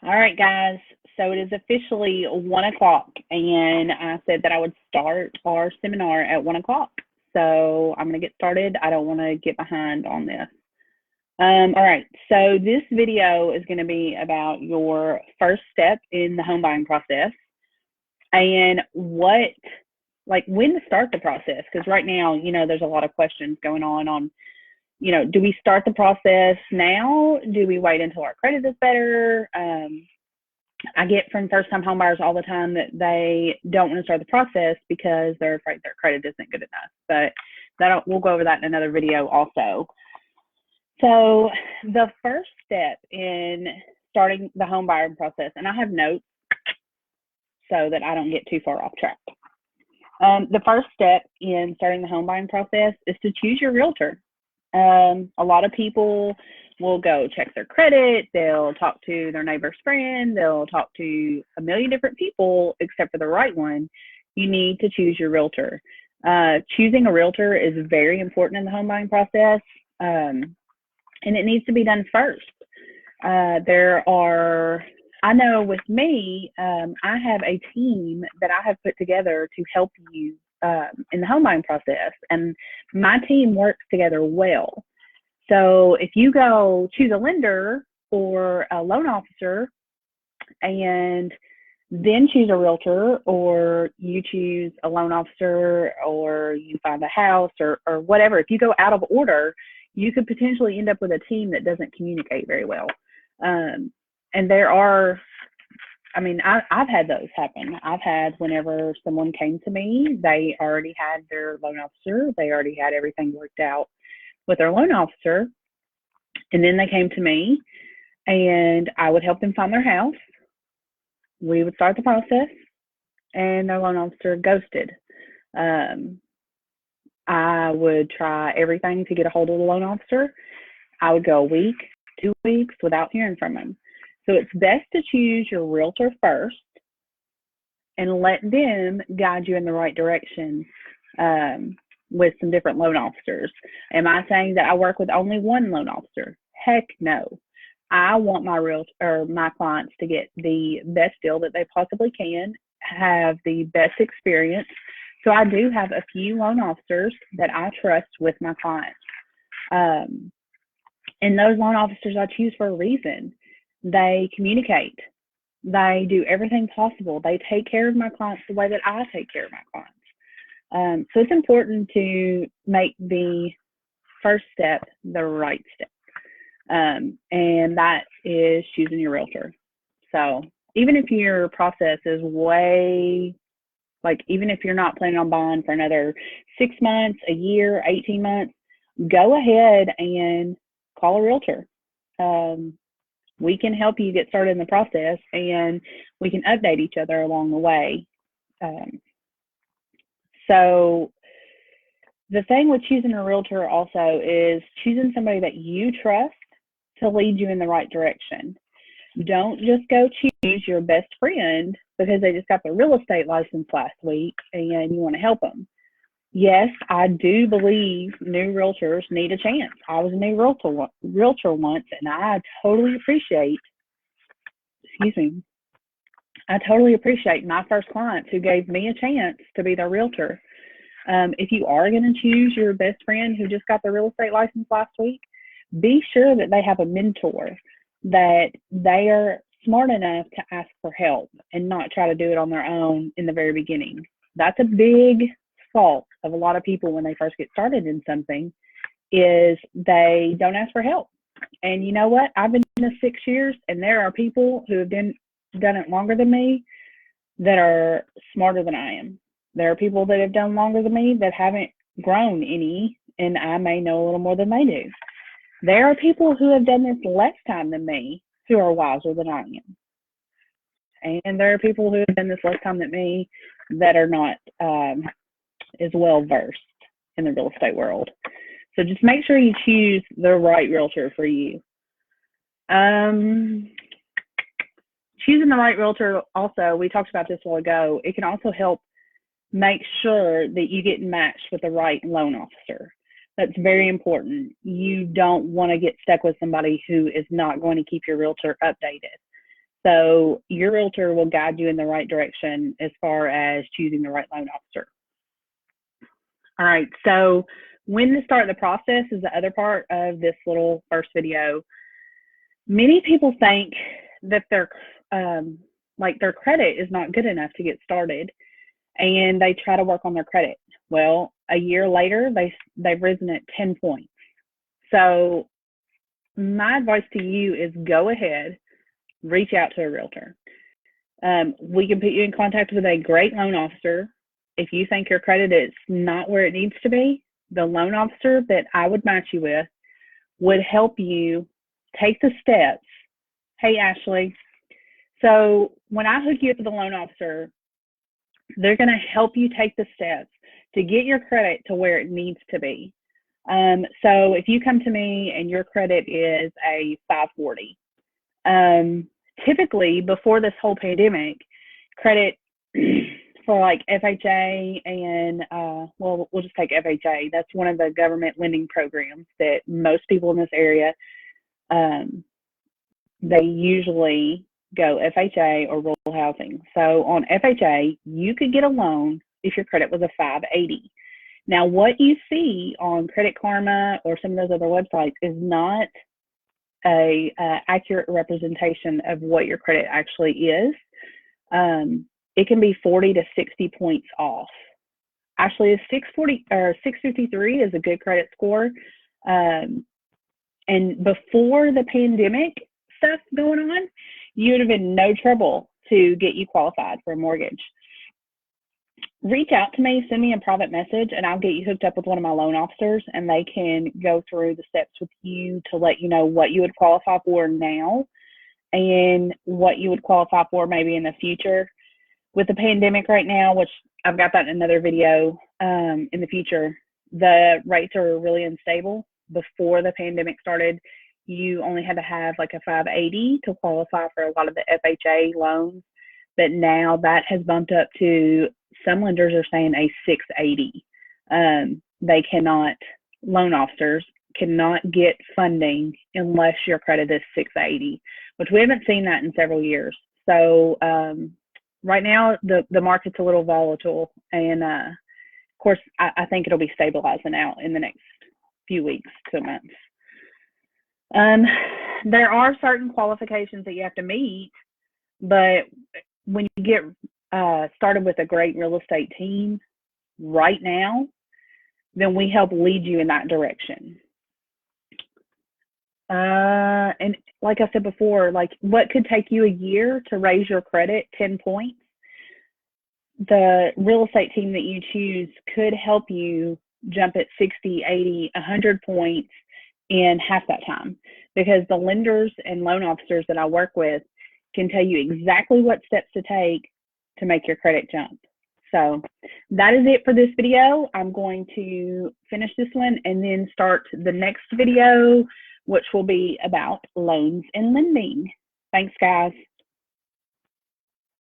All right, guys. So it is officially 1 o'clock, and I said that I would start our seminar at 1 o'clock. So I'm going to get started. I don't want to get behind on this. All right. So this video is going to be about your first step in the home buying process and when to start the process. Because right now, there's a lot of questions going on, do we start the process now? Do we wait until our credit is better? I get from first-time homebuyers all the time that they don't want to start the process because they're afraid their credit isn't good enough. But we'll go over that in another video also. So the first step in starting the home buying process, and I have notes so that I don't get too far off track. The first step in starting the home buying process is to choose your realtor. A lot of people will go check their credit, they'll talk to their neighbor's friend, they'll talk to a million different people except for the right one. You need to choose your realtor. Choosing a realtor is very important in the home buying process, and it needs to be done first. I know with me, I have a team that I have put together to help you in the home buying process, and my team works together well. So if you go choose a lender or a loan officer and then choose a realtor, or you choose a loan officer, or you find a house or whatever, if you go out of order, you could potentially end up with a team that doesn't communicate very well. And I've had those happen. I've had whenever someone came to me, they already had their loan officer, they already had everything worked out with their loan officer, and then they came to me and I would help them find their house. We would start the process and their loan officer ghosted. I would try everything to get a hold of the loan officer. I would go a week, 2 weeks without hearing from him. So it's best to choose your realtor first and let them guide you in the right direction with some different loan officers. Am I saying that I work with only one loan officer? Heck no. I want my clients to get the best deal that they possibly can, have the best experience. So I do have a few loan officers that I trust with my clients. And those loan officers I choose for a reason. They communicate. They do everything possible. They take care of my clients the way that I take care of my clients. So it's important to make the first step the right step. And that is choosing your realtor. So even if your process is even if you're not planning on buying for another 6 months, a year, 18 months, go ahead and call a realtor. We can help you get started in the process, and we can update each other along the way. So the thing with choosing a realtor also is choosing somebody that you trust to lead you in the right direction. Don't just go choose your best friend because they just got their real estate license last week and you want to help them. Yes, I do believe new realtors need a chance. I was a new realtor once, and I totally appreciate my first clients who gave me a chance to be their realtor. If you are going to choose your best friend who just got their real estate license last week, be sure that they have a mentor, that they are smart enough to ask for help and not try to do it on their own in the very beginning. That's a big fault of a lot of people when they first get started in something, is they don't ask for help. And you know what? I've been doing this 6 years, and there are people who have done it longer than me that are smarter than I am. There are people that have done longer than me that haven't grown any, and I may know a little more than they do. There are people who have done this less time than me who are wiser than I am. And there are people who have done this less time than me that are not as well versed in the real estate world. So just make sure you choose the right realtor for you. Choosing the right realtor also, we talked about this a while ago, it can also help make sure that you get matched with the right loan officer. That's very important. You don't want to get stuck with somebody who is not going to keep your realtor updated. So your realtor will guide you in the right direction as far as choosing the right loan officer. All right, so when to start the process is the other part of this little first video. Many people think that their credit is not good enough to get started, and they try to work on their credit. Well, a year later, they've risen at 10 points. So my advice to you is go ahead, reach out to a realtor. We can put you in contact with a great loan officer. If you think your credit is not where it needs to be, the loan officer that I would match you with would help you take the steps. Hey, Ashley. So when I hook you up with a loan officer, they're going to help you take the steps to get your credit to where it needs to be. So if you come to me and your credit is a 540, typically before this whole pandemic, credit for like FHA and, well, we'll just take FHA. That's one of the government lending programs that most people in this area, they usually go FHA or rural housing. So on FHA, you could get a loan if your credit was a 580. Now, what you see on Credit Karma or some of those other websites is not a accurate representation of what your credit actually is. It can be 40 to 60 points off. Actually, a 640 or 653 is a good credit score. And before the pandemic stuff going on, you would have been no trouble to get you qualified for a mortgage. Reach out to me, send me a private message, and I'll get you hooked up with one of my loan officers, and they can go through the steps with you to let you know what you would qualify for now and what you would qualify for maybe in the future. With the pandemic right now, which I've got that in another video in the future, the rates are really unstable. Before the pandemic started, you only had to have like a 580 to qualify for a lot of the FHA loans, but now that has bumped up to, some lenders are saying a 680. They cannot, loan officers cannot get funding unless your credit is 680, which we haven't seen that in several years. So right now the market's a little volatile, and of course I think it'll be stabilizing out in the next few weeks to a month. There are certain qualifications that you have to meet, but when you get started with a great real estate team right now, then we help lead you in that direction. And like I said before, like what could take you a year to raise your credit 10 points, the real estate team that you choose could help you jump at 60, 80, 100 points in half that time, because the lenders and loan officers that I work with can tell you exactly what steps to take to make your credit jump. So that is it for this video. I'm going to finish this one and then start the next video, which will be about loans and lending. Thanks, guys.